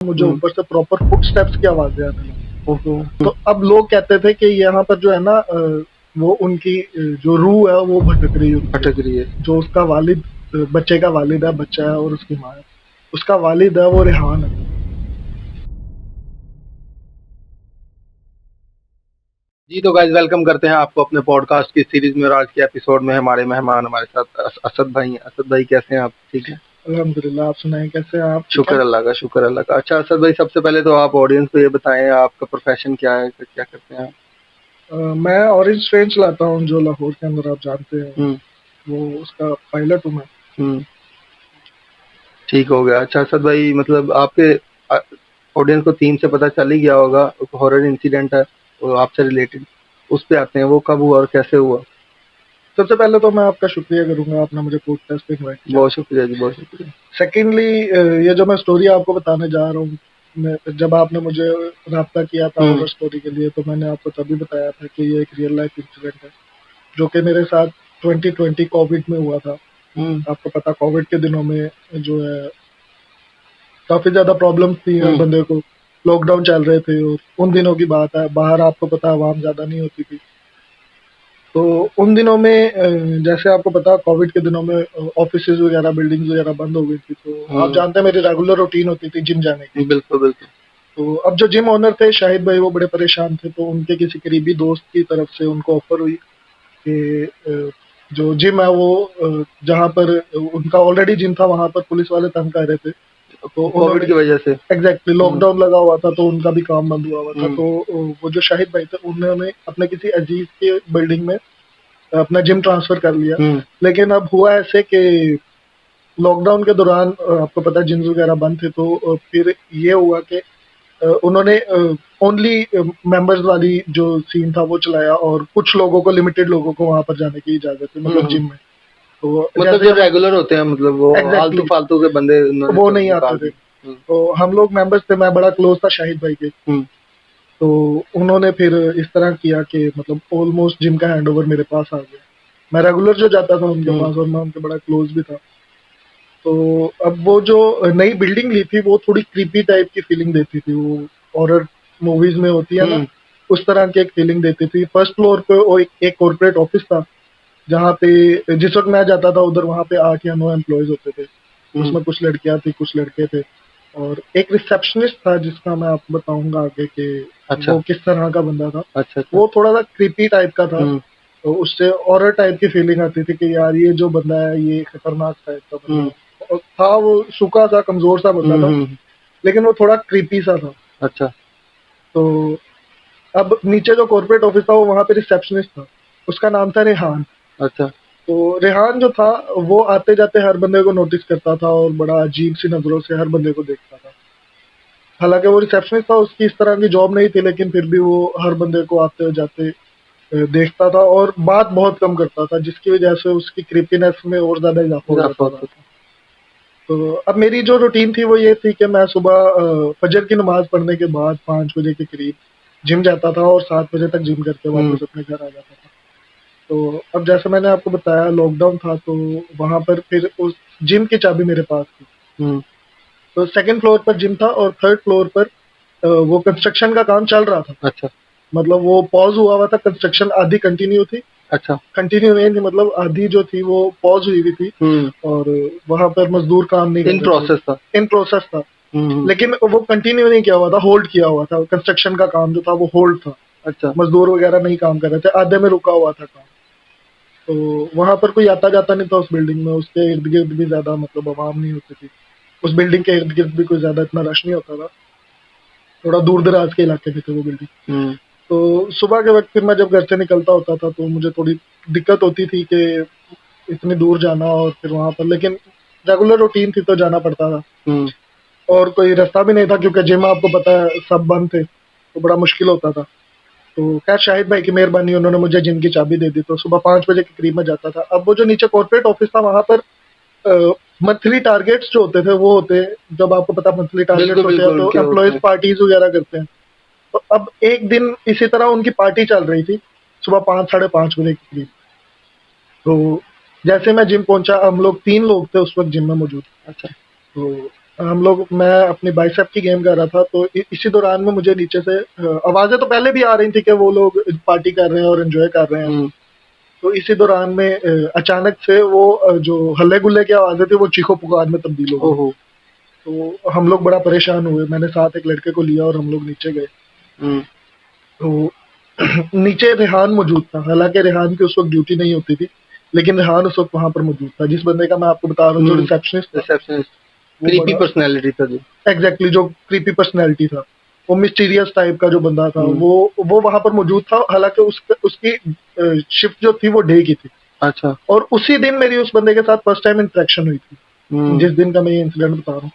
मुझे ऊपर से प्रॉपर फुटस्टेप्स की आवाजें आने लगी। तो अब लोग कहते थे कि यहाँ पर जो है ना वो उनकी जो रूह है वो भटक रही है। जो उसका वालिद बच्चे का वालिद है, बच्चा है और उसकी माँ है, उसका वालिद है वो रेहान है। जी तो गाइस वेलकम करते हैं आपको अपने पॉडकास्ट की सीरीज में। और आज के एपिसोड में हमारे मेहमान हमारे साथ असद भाई हैं। असद भाई कैसे हैं आप? ठीक है अल्हम्दुलिल्लाह, आप सुनाएं कैसे हैं आप? शुक्र अल्लाह का, शुक्र अल्लाह का। अच्छा असद भाई, सबसे पहले तो आप ऑडियंस को ये बताएं आपका प्रोफेशन क्या है, क्या करते हैं आप? मैं ऑरेंज ट्रेन चलाता हूँ जो लाहौर के अंदर, आप जानते हैं, वो उसका पायलट हूँ मैं। ठीक हो गया। अच्छा असद भाई, मतलब आपके ऑडियंस को थीम से पता चल ही गया होगा, हॉरर इंसिडेंट है वो आपसे रिलेटेड, उस पे आते हैं। वो कब हुआ और कैसे हुआ? सबसे पहले तो मैं आपका शुक्रिया करूंगा, आपने मुझे पॉडकास्ट पे इनवाइट किया। बहुत शुक्रिया जी, बहुत शुक्रिया। सेकेंडली, ये जो मैं स्टोरी आपको बताने जा रहा हूँ, जब आपने मुझे राब्ता किया था हॉरर स्टोरी के लिए, तो मैंने आपको तभी बताया था कि ये एक रियल लाइफ इंसिडेंट है जो कि मेरे साथ 2020 कोविड में हुआ था। आपको पता, कोविड के दिनों में जो है काफी ज्यादा प्रॉब्लम थी हर बंदे को। लॉकडाउन चल रहे थे और उन दिनों की बात है, बाहर आपको पता आवाम ज्यादा नहीं होती थी। तो उन दिनों में जैसे आपको पता, कोविड के दिनों में ऑफिसेज वगैरह, बिल्डिंग्स वगैरह बंद हो गई थी। तो आप जानते हैं मेरी रेगुलर रूटीन होती थी जिम जाने की। बिल्कुल बिल्कुल। तो अब जो जिम ओनर थे शाहिद भाई, वो बड़े परेशान थे। तो उनके किसी करीबी दोस्त की तरफ से उनको ऑफर हुई कि जो जिम है वो जहाँ पर उनका ऑलरेडी जिम था, वहां पर पुलिस वाले तंग कर रहे थे। तो कोविड की वजह से एग्जैक्टली लॉकडाउन लगा हुआ था, तो उनका भी काम बंद हुआ था। तो वो जो शाहिद भाई थे, उन्होंने अपने किसी अजीज के बिल्डिंग में अपना जिम ट्रांसफर कर लिया। लेकिन अब हुआ ऐसे कि लॉकडाउन के दौरान आपको पता है जिम्स वगैरह बंद थे। तो फिर ये हुआ कि उन्होंने ओनली मेंबर्स वाली जो सीन था वो चलाया, और कुछ लोगों को, लिमिटेड लोगों को वहां पर जाने की इजाजत थी, मतलब जिम में। तो मतलब जो रेगुलर होते हैं, मतलब वो एग्जैक्टली फालतू के बंदे वो नहीं आते थे। तो हम लोग मेंबर्स थे, मैं बड़ा क्लोज था शाहिद भाई के। तो उन्होंने फिर इस तरह किया कि मतलब ऑलमोस्ट जिम का हैंडओवर मेरे पास आ गया। मैं रेगुलर जो जाता था उनके पास, और मैं उनके बड़ा क्लोज भी था। तो अब वो जो नई बिल्डिंग ली थी, वो थोड़ी क्रीपी टाइप की फीलिंग देती थी। वो हॉरर मूवीज में होती है ना, उस तरह की एक फीलिंग देती थी। फर्स्ट फ्लोर पे वो एक कॉर्पोरेट ऑफिस था, जहाँ पे जिस वक्त मैं जाता था उधर, वहाँ पे 8 या 9 एम्प्लॉयज होते थे। उसमें कुछ लड़कियां थी, कुछ लड़के थे, और एक रिसेप्शनिस्ट था जिसका मैं आपको बताऊंगा आगे कि वो किस तरह का बंदा था। वो थोड़ा सा क्रीपी टाइप का था। तो उससे हॉरर टाइप की फीलिंग आती थी कि यार ये जो बंदा है ये खतरनाक टाइप का बंदा है। और था वो सूखा सा, कमजोर सा बंदा था, लेकिन वो थोड़ा क्रीपी सा था। अच्छा। तो अब नीचे जो कॉर्पोरेट ऑफिस था, वो वहाँ पे रिसेप्शनिस्ट था, उसका नाम था रेहान। अच्छा। तो रेहान जो था, वो आते जाते हर बंदे को नोटिस करता था और बड़ा अजीब सी नजरों से हर बंदे को देखता था। हालांकि वो रिसेप्शनिस्ट था, उसकी इस तरह की जॉब नहीं थी, लेकिन फिर भी वो हर बंदे को आते जाते देखता था और बात बहुत कम करता था, जिसकी वजह से उसकी क्रिपीनेस में और ज्यादा इजाफा हो जाता था। तो अब मेरी जो रूटीन थी वो ये थी कि मैं सुबह फजर की नमाज पढ़ने के बाद 5 बजे के करीब जिम जाता था, और 7 बजे तक जिम करके वापस अपने घर आ जाता था। तो अब जैसे मैंने आपको बताया, लॉकडाउन था, तो वहां पर फिर उस जिम की चाबी मेरे पास थी। तो सेकंड फ्लोर पर जिम था, और थर्ड फ्लोर पर वो कंस्ट्रक्शन का काम चल रहा था। अच्छा। मतलब वो पॉज हुआ था, कंस्ट्रक्शन आधी कंटिन्यू थी। अच्छा। कंटिन्यू नहीं थी, मतलब आधी जो थी वो पॉज हुई हुई थी। और वहां पर मजदूर काम नहीं कर रहे थे। इन प्रोसेस था। लेकिन वो कंटिन्यू नहीं किया हुआ था, होल्ड किया हुआ था। कंस्ट्रक्शन का काम जो था वो होल्ड था। अच्छा। मजदूर वगैरह नहीं काम कर रहे थे, आधे में रुका हुआ था काम। तो वहां पर कोई आता जाता नहीं था उस बिल्डिंग में, उसके इर्द गिर्द भी ज्यादा मतलब आवाम नहीं होती थी। उस बिल्डिंग के इर्द गिर्द भी कोई ज्यादा इतना रश नहीं होता था, थोड़ा दूर दराज के इलाके में थे वो बिल्डिंग। तो सुबह के वक्त फिर मैं जब घर से निकलता होता था, तो मुझे थोड़ी दिक्कत होती थी कि इतनी दूर जाना और फिर वहां पर, लेकिन रेगुलर रूटीन थी तो जाना पड़ता था। और कोई रास्ता भी नहीं था, क्योंकि जिम आपको पता है सब बंद थे, तो बड़ा मुश्किल होता था। तो खैर शाहिद भाई की मेहरबानी, उन्होंने मुझे जिम की चाबी दे दी। तो सुबह 5 बजे के करीब में जाता था। अब वो जो नीचे कॉर्पोरेट ऑफिस था, वहां पर मंथली टारगेट्स जो होते थे वो होते, जब आपको पता मंथली टारगेट्स होते हैं तो एम्प्लॉयज पार्टीज वगैरह करते हैं। तो अब एक दिन इसी तरह उनकी पार्टी चल रही थी, सुबह 5 साढ़े 5 बजे के करीब। तो जैसे मैं जिम पहुंचा, हम लोग 3 लोग थे उस वक्त जिम में मौजूद। अच्छा। तो हम लोग मैं अपनी बाइसेप की गेम कर रहा था, तो इसी दौरान में मुझे नीचे से आवाजें तो पहले भी आ रही थी कि वो लोग पार्टी कर रहे हैं और एंजॉय कर रहे हैं। तो इसी दौरान में अचानक से वो जो हल्ले गुल्ले की आवाजें थी वो चीखों पुकार में तब्दील हो गई। तो हम लोग बड़ा परेशान हुए, मैंने साथ एक लड़के को लिया और हम लोग नीचे गए। तो नीचे रेहान मौजूद था, हालांकि रेहान की उस वक्त ड्यूटी नहीं होती थी, लेकिन रेहान उस वक्त वहां पर मौजूद था। जिस बंदे का मैं आपको बता रहा हूँ, जो रिसेप्शनिस्ट क्रीपी पर्सनैलिटी था, जो एग्जैक्टली जो क्रीपी पर्सनैलिटी था, वो मिस्टीरियस टाइप का जो बंदा था, वो वहां पर मौजूद था। हालांकि उसकी शिफ्ट जो थी वो डे की थी। अच्छा। और उसी दिन मेरी उस बंदे के साथ फर्स्ट टाइम इंटरेक्शन हुई थी, जिस दिन का मैं ये इंसिडेंट बता रहा हूँ।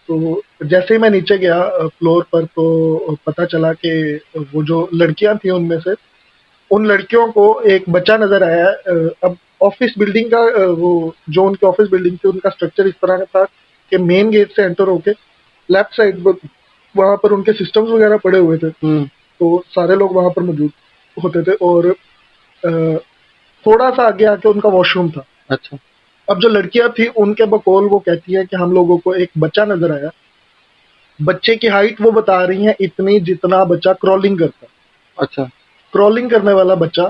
तो जैसे ही मैं नीचे गया फ्लोर पर, तो पता चला कि वो जो लड़कियां थी उनमें से उन लड़कियों को एक बच्चा नजर आया। अब ऑफिस बिल्डिंग का वो जो उनकी ऑफिस बिल्डिंग थी उनका स्ट्रक्चर इस तरह का था कि मेन गेट से एंटर होके लेफ्ट साइड पर वहां पर उनके सिस्टम्स वगैरह पड़े हुए थे। तो सारे लोग वहां पर मौजूद होते थे और थोड़ा सा आगे आके उनका वॉशरूम था। अच्छा। अब जो लड़कियां थी उनके बकौल वो कहती है कि हम लोगों को एक बच्चा नजर आया। बच्चे की हाइट वो बता रही है इतनी जितना बच्चा क्रॉलिंग करता। अच्छा। क्रॉलिंग करने वाला बच्चा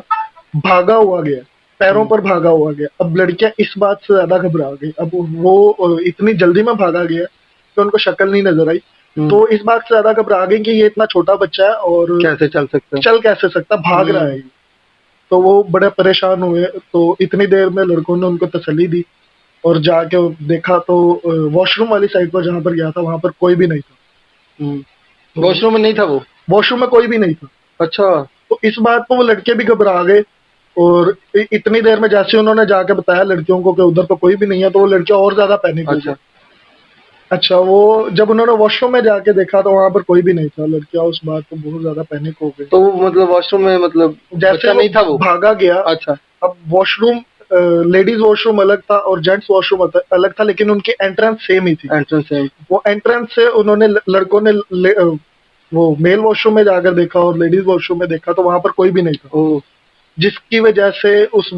भागा हुआ गया, पैरों पर भागा हुआ गया। अब लड़कियां इस बात से ज्यादा घबरा गई। अब वो इतनी जल्दी में भागा गया कि उनको शक्ल नहीं नजर आई। तो इस बात से ज्यादा घबरा गई कि ये इतना छोटा बच्चा है और कैसे चल सकता है, चल कैसे सकता, भाग रहा है ये। तो वो बड़े परेशान हुए। तो इतनी देर में लड़कों ने उनको तसल्ली दी और जाके देखा तो वॉशरूम वाली साइड पर जहां पर गया था वहां पर कोई भी नहीं था। वॉशरूम में नहीं था वो? वॉशरूम में कोई भी नहीं था। अच्छा। तो इस बात पर वो लड़के भी घबरा गए और इतनी देर में जैसे उन्होंने जाके बताया लड़कियों को कि उधर तो कोई भी नहीं है, तो वो लड़कियां और ज्यादा पैनिक हो गई। अच्छा, वो जब उन्होंने वॉशरूम में जाके देखा तो वहां पर कोई भी नहीं था। लड़कियां उस बात पर बहुत ज्यादा पैनिक हो गई। तो मतलब वॉशरूम में मतलब जैसे नहीं था वो भागा गया। अच्छा। अब वॉशरूम लेडीज वॉशरूम अलग था और जेंट्स वॉशरूम अलग था, लेकिन उनकी एंट्रेंस सेम ही थी। Entrance same. वो एंट्रेंस से उन्होंने लड़कों ने वो मेल वॉशरूम में जाकर देखा और लेडीज वॉशरूम में देखा तो वहां पर कोई भी नहीं था। जिसकी वजह से उस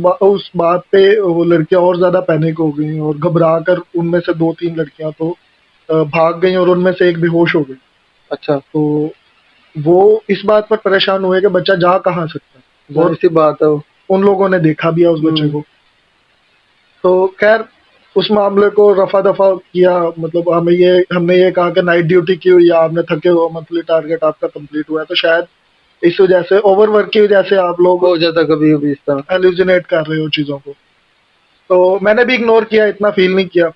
बात पे वो लड़कियां और ज्यादा पैनिक हो गई और घबरा कर उनमें से 2-3 लड़कियां तो भाग गई और उनमें से एक बेहोश हो गई। अच्छा। तो वो इस बात पर परेशान हुए कि बच्चा जा कहाँ सकता है, और इसी बात है उन लोगों ने देखा भी है उस बच्चे को। तो खैर उस मामले को रफा दफा किया। मतलब हमने ये कहा कि नाइट ड्यूटी की हुई, या आपने थके हो, मंथली टारगेट आपका कंप्लीट हुआ है, तो शायद इस वजह से ओवरवर्क की वजह से आप लोग हो जाता कभी कभी इस तरह, हेलुसिनेट कर रहे हो चीजों को। तो मैंने भी इग्नोर किया, इतना फील नहीं किया।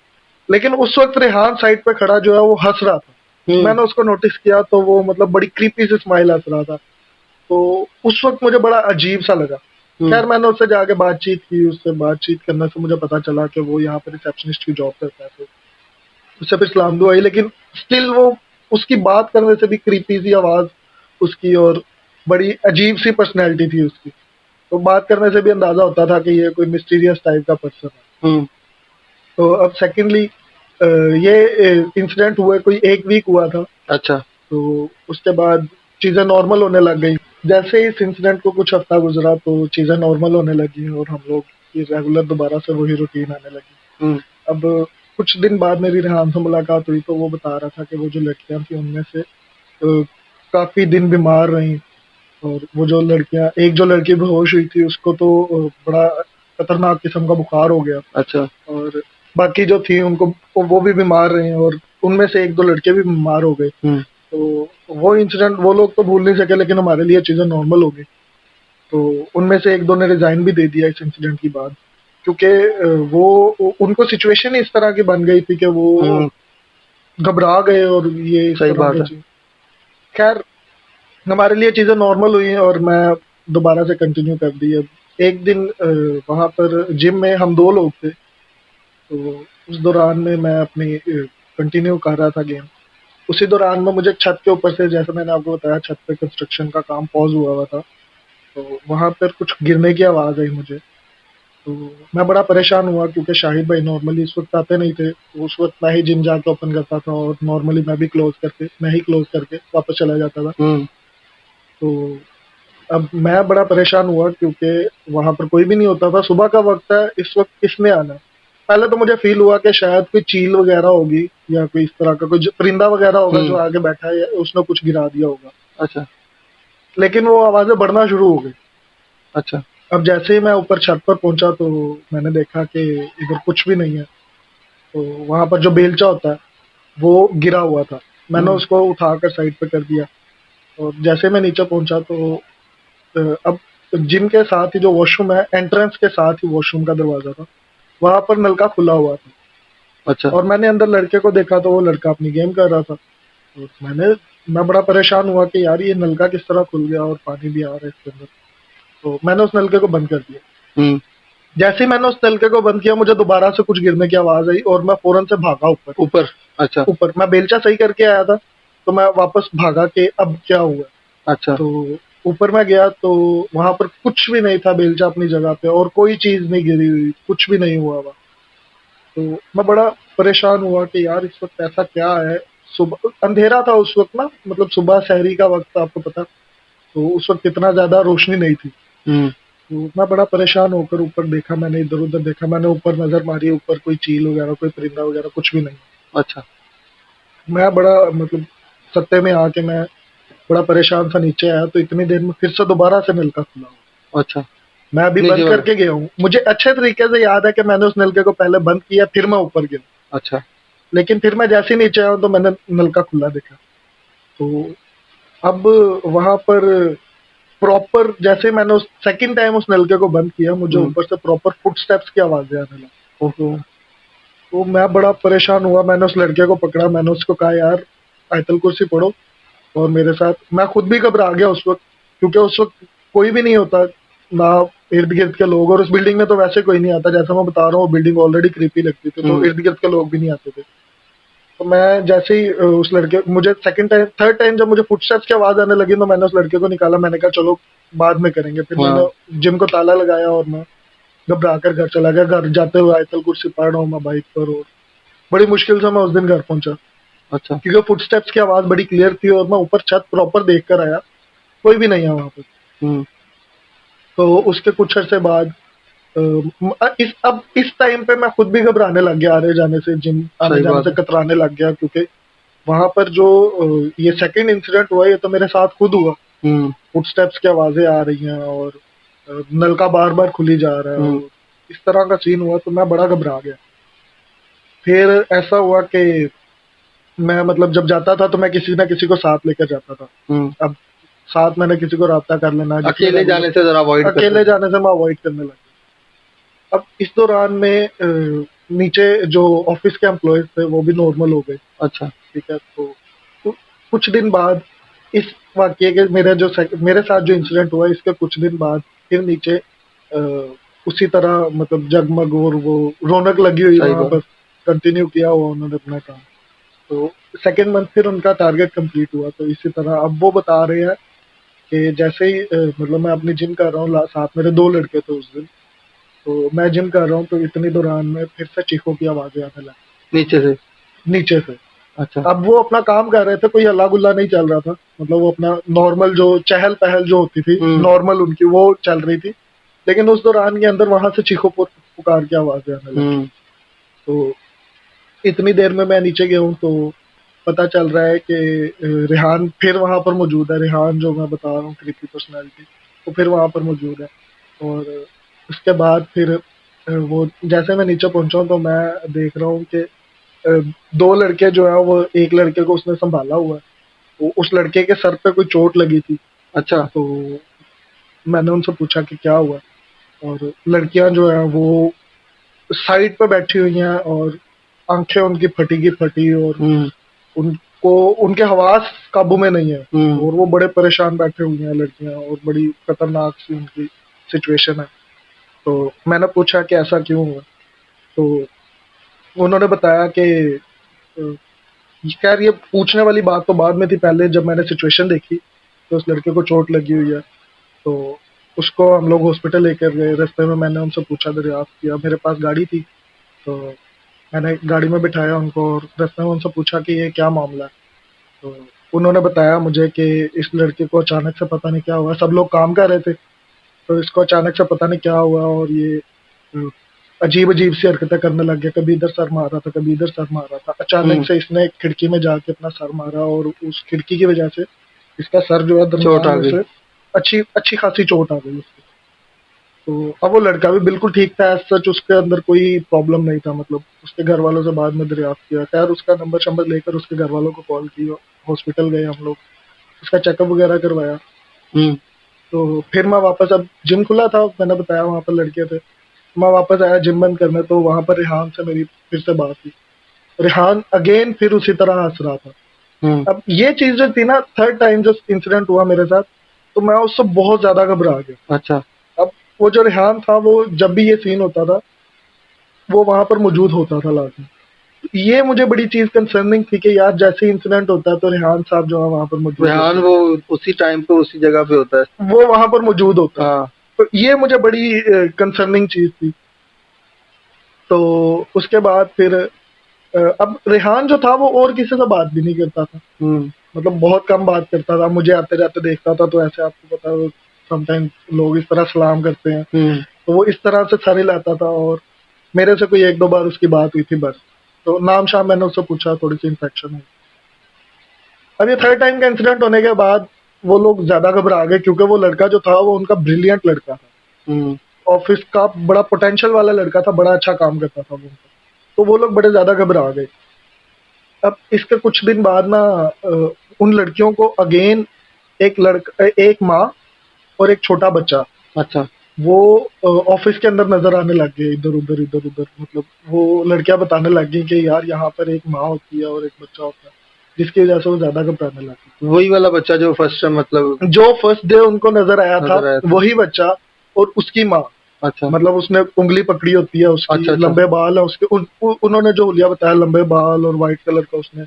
लेकिन उस वक्त रेहान साइड पे खड़ा जो है वो हंस रहा था। मैंने उसको नोटिस किया तो वो मतलब बड़ी क्रीपी से स्माइल हंस रहा था। तो उस वक्त मुझे बड़ा अजीब सा लगा। खैर मैंने उससे जाके बातचीत की, उससे बातचीत करने से मुझे पता चला कि वो यहाँ पर रिसेप्शनिस्ट की जॉब करता है। तो उससे फिर सलाम दुआ हुई, लेकिन स्टिल वो उसकी बात करने से भी क्रीपी सी आवाज उसकी और बड़ी अजीब सी पर्सनैलिटी थी उसकी। तो बात करने से भी अंदाजा होता था कि ये कोई मिस्टीरियस टाइप का पर्सन है। तो अब सेकेंडली ये इंसिडेंट हुए कोई 1 वीक हुआ था। अच्छा। तो उसके बाद चीजें नॉर्मल होने लग गई। जैसे ही इस इंसिडेंट को कुछ हफ्ता गुजरा तो चीजें नॉर्मल होने लगी और हम लोग रेगुलर दोबारा से वही रूटीन आने लगी। अब कुछ दिन बाद मेरी रेहान से मुलाकात हुई तो वो बता रहा था कि वो जो लड़कियां थी उनमें से काफी दिन बीमार रही। और वो जो लड़कियां, एक जो लड़की बेहोश हुई थी उसको तो बड़ा खतरनाक किस्म का बुखार हो गया। अच्छा। और बाकी जो थी उनको वो भी बीमार रहे और उनमें से 1-2 लड़के भी बीमार हो गए। तो वो इंसिडेंट वो लोग तो भूल नहीं सके, लेकिन हमारे लिए चीजें नॉर्मल हो गई। तो उनमें से 1-2 ने रिजाइन भी दे दिया इस इंसिडेंट के बाद, क्योंकि वो उनको सिचुएशन ही इस तरह की बन गई थी कि वो घबरा गए और ये इस तरह की चीज। खैर हमारे लिए चीजें नॉर्मल हुई और मैं दोबारा से कंटिन्यू कर दी। अब एक दिन वहां पर जिम में हम 2 लोग थे। तो उस दौरान में मैं अपनी कंटिन्यू कर रहा था गेम। उसी दौरान में मुझे छत के ऊपर से, जैसे मैंने आपको बताया, छत पे कंस्ट्रक्शन का काम पॉज हुआ था। तो वहां पर कुछ गिरने की आवाज आई मुझे। तो मैं बड़ा परेशान हुआ क्योंकि शाहिद भाई नॉर्मली इस वक्त आते नहीं थे। उस वक्त मैं ही जिम जाके ओपन करता था और नॉर्मली मैं ही क्लोज करके वापस चला जाता था। तो अब मैं बड़ा परेशान हुआ क्योंकि वहां पर कोई भी नहीं होता था। सुबह का वक्त है, इस वक्त किसने आना है? पहले तो मुझे फील हुआ कि शायद कोई चील वगैरह होगी या कोई इस तरह का कोई परिंदा वगैरह होगा जो आगे बैठा है, उसने कुछ गिरा दिया होगा। अच्छा। लेकिन वो आवाजें बढ़ना शुरू हो गई। अच्छा। अब जैसे ही मैं ऊपर छत पर पहुंचा तो मैंने देखा कि इधर कुछ भी नहीं है। तो वहां पर जो बेलचा होता है वो गिरा हुआ था। मैंने उसको उठाकर साइड पे कर दिया और जैसे मैं नीचे पहुंचा तो अब जिम के साथ ही जो वॉशरूम है, एंट्रेंस के साथ ही वॉशरूम का दरवाजा था, वहां पर नलका खुला हुआ था। अच्छा। और मैंने अंदर लड़के को देखा तो वो लड़का अपनी गेम कर रहा था। तो मैं बड़ा परेशान हुआ कि यार ये नलका किस तरह खुल गया और पानी भी आ रहा है इसके अंदर। तो मैंने उस नलके को बंद कर दिया। जैसे ही मैंने उस नलके को बंद किया मुझे दोबारा से कुछ गिरने की आवाज आई और मैं फौरन से भागा ऊपर ऊपर। अच्छा। ऊपर मैं बेलचा सही करके आया था तो मैं वापस भागा कि अब क्या हुआ। अच्छा। तो ऊपर मैं गया तो वहां पर कुछ भी नहीं था, बेलचा अपनी जगह पे और कोई चीज नहीं गिरी हुई, कुछ भी नहीं हुआ। तो मैं बड़ा परेशान हुआ कि यार इस वक्त ऐसा क्या है। सुबह अंधेरा था उस वक्त ना, मतलब सुबह शहरी का वक्त था, आपको पता। तो उस वक्त इतना ज्यादा रोशनी नहीं थी। तो मैं बड़ा परेशान होकर ऊपर देखा, मैंने इधर उधर देखा, मैंने ऊपर नजर मारी, ऊपर कोई चील वगैरह कोई परिंदा वगैरह कुछ भी नहीं। अच्छा। मैं बड़ा मतलब सत्ते में आके मैं बड़ा परेशान सा नीचे आया तो इतनी देर में फिर से दोबारा से नलका खुला हुआ। अच्छा। मैं अभी नीचे बंद वाला। करके गया हूँ, मुझे अच्छे तरीके से याद है कि मैंने उस नलके को पहले बंद किया फिर मैं ऊपर गया। अच्छा। लेकिन फिर मैं जैसे ही नीचे आया तो मैंने नलका खुला देखा। तो अब वहां पर प्रॉपर जैसे मैंने उस सेकंड टाइम उस नलके को बंद किया मुझे ऊपर से प्रॉपर फुट स्टेप्स की आवाजें आने लगी। तो मैं बड़ा परेशान हुआ, मैंने उस लड़के को पकड़ा, मैंने उसको कहा यार आयतल कुर्सी पढ़ो। और मेरे साथ मैं खुद भी घबरा गया उस वक्त, क्योंकि उस वक्त कोई भी नहीं होता ना, इर्द गिर्द के लोग, और उस बिल्डिंग में तो वैसे कोई नहीं आता। जैसा मैं बता रहा हूँ वो बिल्डिंग ऑलरेडी क्रीपी लगती थी तो इर्द गिर्द के लोग भी नहीं आते थे। तो मैं जैसे ही उस लड़के मुझे सेकंड टाइम थर्ड टाइम जब मुझे फुटस्टेप्स की आवाज आने लगी तो मैंने उस लड़के को निकाला, मैंने कहा चलो बाद में करेंगे। फिर मैंने जिम को ताला लगाया और मैं घबरा कर घर चला गया। घर जाते हुए आयतल कुर्सी पढ़ रहा हूँ मैं बाइक पर और बड़ी मुश्किल से मैं उस दिन घर पहुंचा। अच्छा। क्योंकि फुटस्टेप्स की आवाज बड़ी क्लियर थी और मैं ऊपर छत प्रॉपर देख कर आया, कोई भी नहीं है वहां पर। तो उसके कुछ अर्से बाद इस टाइम पे मैं खुद भी घबराने लग गया, आने जाने से जिम आने जाने से कतराने लग गया। क्योंकि वहां पर जो ये सेकंड इंसिडेंट हुआ ये तो मेरे साथ खुद हुआ। फुटस्टेप्स की आवाजें आ रही हैं और नलका बार बार खुली जा रहा है और इस तरह का सीन हुआ तो मैं बड़ा घबरा गया। फिर ऐसा हुआ कि मैं मतलब जब जाता था तो मैं किसी ना किसी को साथ लेकर जाता था। अब साथ मैंने किसी को राब्ता कर लेना, अकेले जाने से जरा अकेले जाने से मैं अवॉइड करने लगा। अब इस दौरान में नीचे जो ऑफिस के एम्प्लॉयज थे वो भी नॉर्मल हो गए। अच्छा। ठीक है। तो कुछ दिन बाद इस वाकये के मेरे साथ जो इंसिडेंट हुआ इसके कुछ दिन बाद फिर नीचे उसी तरह मतलब जगमग और वो रौनक लगी हुई वहां पर, कंटिन्यू किया हुआ उन्होंने अपना काम। तो सेकेंड मंथ फिर उनका टारगेट कंप्लीट हुआ। तो इसी तरह अब वो बता रहे हैं कि जैसे ही मतलब मैं अपनी जिम कर रहा हूँ, साथ मेरे 2 लड़के थे उस दिन। तो मैं जिम कर रहा हूँ तो इतनी दौरान में फिर से चीखों की आवाजें आने लगी नीचे से। अच्छा। अब वो अपना काम कर रहे थे, कोई हल्ला गुल्ला नहीं चल रहा था, मतलब वो अपना नॉर्मल जो चहल पहल जो होती थी नॉर्मल उनकी वो चल रही थी। लेकिन उस दौरान के अंदर वहां से चीखों पुकार की आवाजें आने लगी। तो इतनी देर में मैं नीचे गया हूँ तो पता चल रहा है कि रेहान फिर वहां पर मौजूद है। रेहान जो मैं बता रहा हूँ क्रिपी पर्सनैलिटी, वो फिर वहां पर मौजूद है। और उसके बाद फिर वो जैसे मैं नीचे पहुंचा हूँ तो मैं देख रहा हूँ कि 2 लड़के जो है वो एक लड़के को उसने संभाला हुआ है। तो उस लड़के के सर पे कोई चोट लगी थी। अच्छा। तो मैंने उनसे पूछा कि क्या हुआ, और लड़कियां जो है वो साइड पे बैठी हुई हैं और आंखें उनकी फटी की फटी और उनको उनके हवास काबू में नहीं है और वो बड़े परेशान बैठे हुए हैं लड़कियां और बड़ी खतरनाक सी उनकी सिचुएशन है। तो मैंने पूछा कि ऐसा क्यों हुआ। तो उन्होंने बताया कि खैर ये पूछने वाली बात तो बाद में थी, पहले जब मैंने सिचुएशन देखी तो उस लड़के को चोट लगी हुई है। तो उसको हम लोग हॉस्पिटल लेकर गए। रास्ते में मैंने उनसे पूछा, दरियाफ्त किया, मेरे पास गाड़ी थी तो मैंने गाड़ी में बिठाया उनको और रास्ते में उनसे पूछा कि ये क्या मामला है। तो उन्होंने बताया मुझे कि इस लड़के को अचानक से पता नहीं क्या हुआ, सब लोग काम कर रहे थे तो इसको अचानक से पता नहीं क्या हुआ और ये अजीब अजीब सी हरकतें करने लग गया, कभी इधर सर मार रहा था, कभी इधर सर मार रहा था। अचानक से इसने एक खिड़की में जाके अपना सर मारा और उस खिड़की की वजह से इसका सर जो है चोट दरमियान आ में गई। से अच्छी अच्छी खासी चोट आ गई उसको। तो अब वो लड़का भी बिल्कुल ठीक था, एज सच उसके अंदर कोई प्रॉब्लम नहीं था। मतलब उसके घर वालों से बाद में दरियाफ्त किया, खैर उसका नंबर शंबर लेकर उसके घर वालों को कॉल की, हॉस्पिटल गए हम लोग, उसका चेकअप वगैरह करवाया। तो फिर मैं वापस, अब जिम खुला था, मैंने बताया वहाँ पर लड़के थे, मैं वापस आया जिम बंद करने, तो वहाँ पर रेहान से मेरी फिर से बात हुई। रेहान अगेन फिर उसी तरह हंस रहा था। अब ये चीज जो थी ना, थर्ड टाइम जो इंसिडेंट हुआ मेरे साथ, तो मैं उससे बहुत ज्यादा घबरा गया। अच्छा। अब वो जो रेहान था, वो जब भी ये सीन होता था वो वहां पर मौजूद होता था लाजमी। ये मुझे बड़ी चीज कंसर्निंग थी कि यार जैसे इंसिडेंट होता है तो रेहान साहब जो है वहां पर मौजूद रेहान होते वो उसी टाइम पे उसी जगह पे होता है। हैं, वो वहां पर मौजूद होता है। हाँ। तो ये मुझे बड़ी कंसर्निंग चीज थी। तो उसके बाद फिर अब रेहान जो था वो और किसी से बात भी नहीं करता था, मतलब बहुत कम बात करता था। मुझे आते जाते देखता था तो ऐसे, आपको पता है समटाइम लोग इस तरह सलाम करते हैं, तो वो इस तरह से सर हिलाता था। और मेरे से कोई एक दो बार उसकी बात हुई थी बस। तो नाम शाम मैंने उससे पूछा, थोड़ी सी इन्फेक्शन हुई। अब ये थर्ड टाइम का इंसिडेंट होने के बाद वो लोग ज्यादा घबरा गए, क्योंकि वो लड़का जो था वो उनका ब्रिलियंट लड़का था, ऑफिस का बड़ा पोटेंशियल वाला लड़का था, बड़ा अच्छा काम करता था वो। तो वो लोग बड़े ज्यादा घबरा गए। अब इसके कुछ दिन बाद ना उन लड़कियों को अगेन एक माँ और एक छोटा बच्चा, अच्छा। वो ऑफिस के अंदर नजर आने लग गए, इधर उधर इधर उधर। मतलब वो लड़कियां बताने लग गई कि यार यहाँ पर एक माँ होती है और एक बच्चा होता है, जिसकी वजह से वो ज्यादा घबराने लगी। वही वाला बच्चा जो फर्स्ट मतलब जो फर्स्ट डे उनको नजर आया था, नजर आया था। वही बच्चा और उसकी माँ। अच्छा। मतलब उसने उंगली पकड़ी होती है उसकी, अच्छा। अच्छा। लंबे बाल है उसके, उन्होंने जो हुलिया बताया, लंबे बाल और व्हाइट कलर का उसने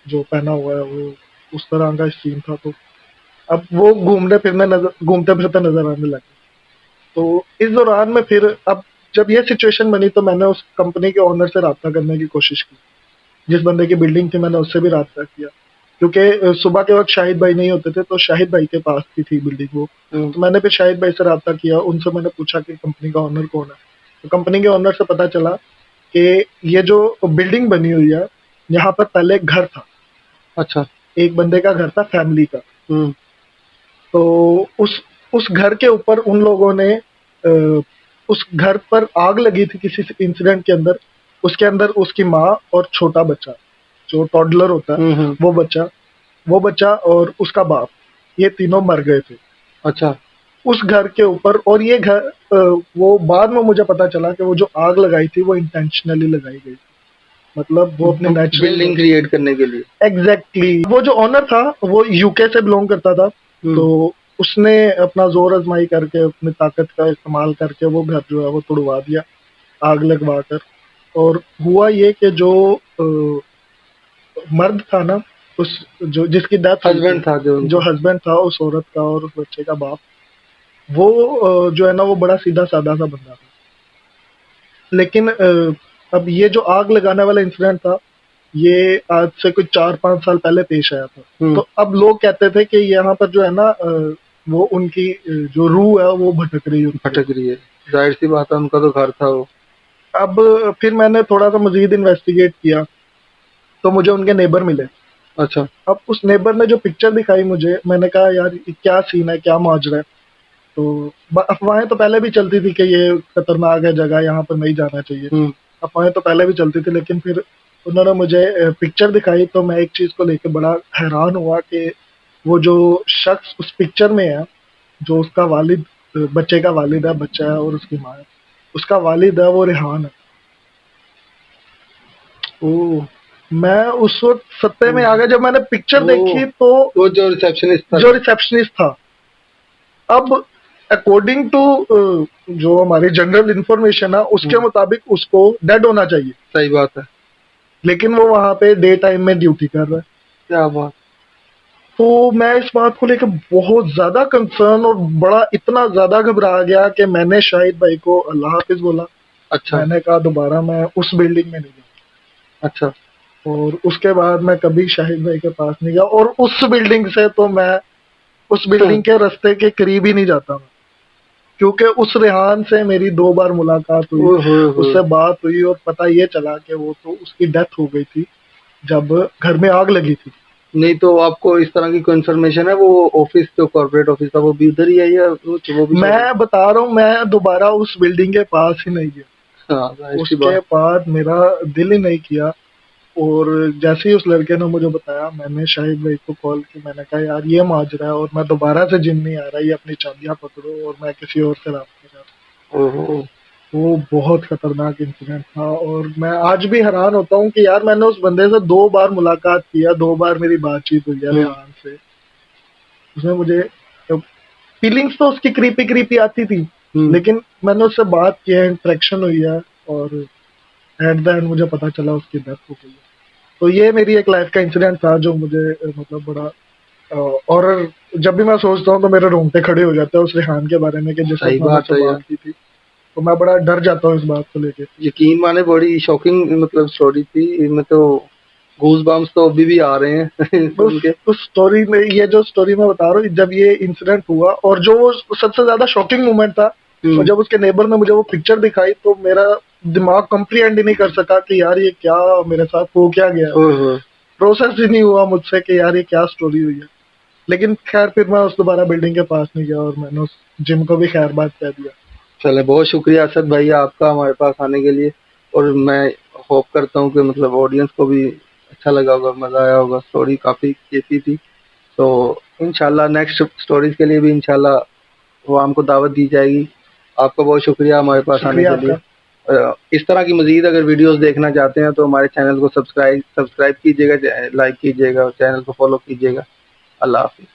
जो पहना हुआ है, वो उस तरह का सीन था। तो अब वो घूमते फिरते नजर आने लगे। तो इस दौरान में फिर, अब जब ये सिचुएशन बनी तो मैंने उस कंपनी के ओनर से राब्ता करने की कोशिश की। जिस बंदे की बिल्डिंग थी मैंने उससे भी राब्ता किया, क्योंकि सुबह के वक्त शाहिद भाई नहीं होते थे, तो शाहिद भाई के पास की थी बिल्डिंग वो। तो मैंने फिर शाहिद भाई से राब्ता किया, उनसे मैंने पूछा कि कंपनी का ओनर कौन है। तो कंपनी के ओनर से पता चला कि ये जो बिल्डिंग बनी हुई है, यहाँ पर पहले एक घर था। अच्छा। एक बंदे का घर था, फैमिली का। तो उस घर के ऊपर उन लोगों ने उस घर पर आग लगी थी किसी इंसिडेंट के अंदर। उसके अंदर उसकी माँ और छोटा बच्चा, जो टॉडलर होता है, वो बच्चा और उसका बाप, ये तीनों मर गए थे। अच्छा। उस घर के ऊपर। और ये घर वो बाद में मुझे पता चला कि वो जो आग लगाई थी वो इंटेंशनली लगाई गई थी। मतलब वो अपने नेचुरल बिल्डिंग क्रिएट करने के लिए। एग्जैक्टली। वो जो ऑनर था वो यूके से बिलोंग करता था, तो उसने अपना जोर आजमाई करके, अपनी ताकत का इस्तेमाल करके वो घर जो है वो तोड़वा दिया, आग लगवा कर। और हुआ ये कि जो मर्द था ना, उस जो जिसकी डेथ हस्बैंड था, जो हस्बैंड था उस औरत का और उस बच्चे का बाप, वो जो है ना वो बड़ा सीधा साधा सा बंदा था। लेकिन अब ये जो आग लगाने वाला इंसिडेंट था, ये आज से कुछ 4-5 साल पहले पेश आया था। तो अब लोग कहते थे कि यहाँ पर जो है ना वो उनकी जो रूह है वो भटक रही है। जाहिर सी बात है, उनका तो घर था वो। अब फिर मैंने थोड़ा सा मजीद इन्वेस्टिगेट किया, तो मुझे उनके नेबर मिले। अच्छा। अब उस नेबर ने जो पिक्चर दिखाई मुझे, मैंने कहा यार ये क्या सीन है, क्या माजरा है। तो अफवाहें तो पहले भी चलती थी कि ये खतरनाक है जगह, यहाँ पर नहीं जाना चाहिए। अफवाहें तो पहले भी चलती थी, लेकिन फिर उन्होंने मुझे पिक्चर दिखाई तो मैं एक चीज को लेकर बड़ा हैरान हुआ कि वो जो शख्स उस पिक्चर में है, जो उसका वालिद, बच्चे का वालिद है, बच्चा है और उसकी माँ है, उसका वालिद है वो रेहान है। ओह। मैं उस वक्त सत्ते में आ गया जब मैंने पिक्चर देखी। तो वो जो रिसेप्शनिस्ट था, अब अकॉर्डिंग टू जो हमारी जनरल इंफॉर्मेशन है उसके मुताबिक उसको डेड होना चाहिए। सही बात है। लेकिन वो वहां पे डे टाइम में ड्यूटी कर रहा है। क्या बात। तो मैं इस बात को लेकर बहुत ज्यादा कंसर्न और बड़ा इतना ज्यादा घबरा गया कि मैंने शाहिद भाई को अल्लाह हाफिज बोला। अच्छा। मैंने कहा दोबारा मैं उस बिल्डिंग में नहीं गया। अच्छा। और उसके बाद मैं कभी शाहिद भाई के पास नहीं गया, और उस बिल्डिंग से तो मैं उस बिल्डिंग के रास्ते के करीब ही नहीं जाता मैं। क्योंकि उस रेहान से मेरी 2 बार मुलाकात हुई, उससे बात हुई और पता ये चला कि वो तो उसकी डेथ हो गई थी जब घर में आग लगी थी। नहीं तो आपको इस तरह की कोई इन्फॉर्मेशन है, वो ऑफिस जो कॉर्पोरेट ऑफिस था वो भी उधर ही है या वो भी? मैं बता रहा हूँ, मैं दोबारा उस बिल्डिंग के पास ही नहीं गया। हाँ, उसके बाद मेरा दिल ही नहीं किया। और जैसे ही उस लड़के ने मुझे बताया, मैंने शाहिद भाई को कॉल की, मैंने कहा यार ये माजरा है और मैं दोबारा से जिम नहीं आ रहा, ये अपनी चाबियां पकड़ो और मैं किसी और से राब्ता कर। ओहो। वो बहुत खतरनाक इंसिडेंट था और मैं आज भी हैरान होता हूँ कि यार मैंने उस बंदे से 2 बार मुलाकात किया, 2 बार मेरी बातचीत हुई है रेहान से। उसने मुझे फीलिंग्स तो उसकी क्रीपी क्रीपी आती थी, लेकिन मैंने उससे बात की है, इंटरेक्शन हुई है और एट द एंड मुझे पता चला उसकी डेथ हो गई है। तो ये मेरी एक लाइफ का इंसिडेंट था जो मुझे मतलब बड़ा और जब भी मैं सोचता हूँ तो मेरे रोंगटे खड़े हो जाते हैं उस रेहान के बारे में कि जिस वक्त मैंने उससे बात की थी, तो मैं बड़ा डर जाता हूँ इस बात को लेके। यकीन माने बड़ी शॉकिंग मतलब स्टोरी थी, इनमें तो गूज बम्स तो अभी भी आ रहे हैं उस स्टोरी में, ये जो स्टोरी मैं बता रहा हूँ, जब ये इंसिडेंट हुआ और जो सबसे ज्यादा शॉकिंग मोमेंट था, और जब उसके नेबर ने मुझे वो पिक्चर दिखाई तो मेरा दिमाग कंप्रीहेंड ही नहीं कर सका कि यार ये क्या मेरे साथ हो क्या गया। प्रोसेस ही नहीं हुआ मुझसे कि यार ये क्या स्टोरी हुई है। लेकिन खैर फिर मैं उस दोबारा बिल्डिंग के पास नहीं गया और मैंने उस जिम को भी खैर बात कह दिया। चले, बहुत शुक्रिया असद भाई आपका हमारे पास आने के लिए। और मैं होप करता हूँ कि मतलब ऑडियंस को भी अच्छा लगा होगा, मजा आया होगा, स्टोरी काफी कैसी थी। तो इंशाल्लाह नेक्स्ट स्टोरीज के लिए भी इंशाल्लाह वो हमको दावत दी जाएगी। आपका बहुत शुक्रिया हमारे पास आने के लिए। इस तरह की मजीद अगर वीडियोस देखना चाहते हैं तो हमारे चैनल को सब्सक्राइब कीजिएगा, लाइक कीजिएगा और चैनल को फॉलो कीजिएगा। अल्लाह हाफिज।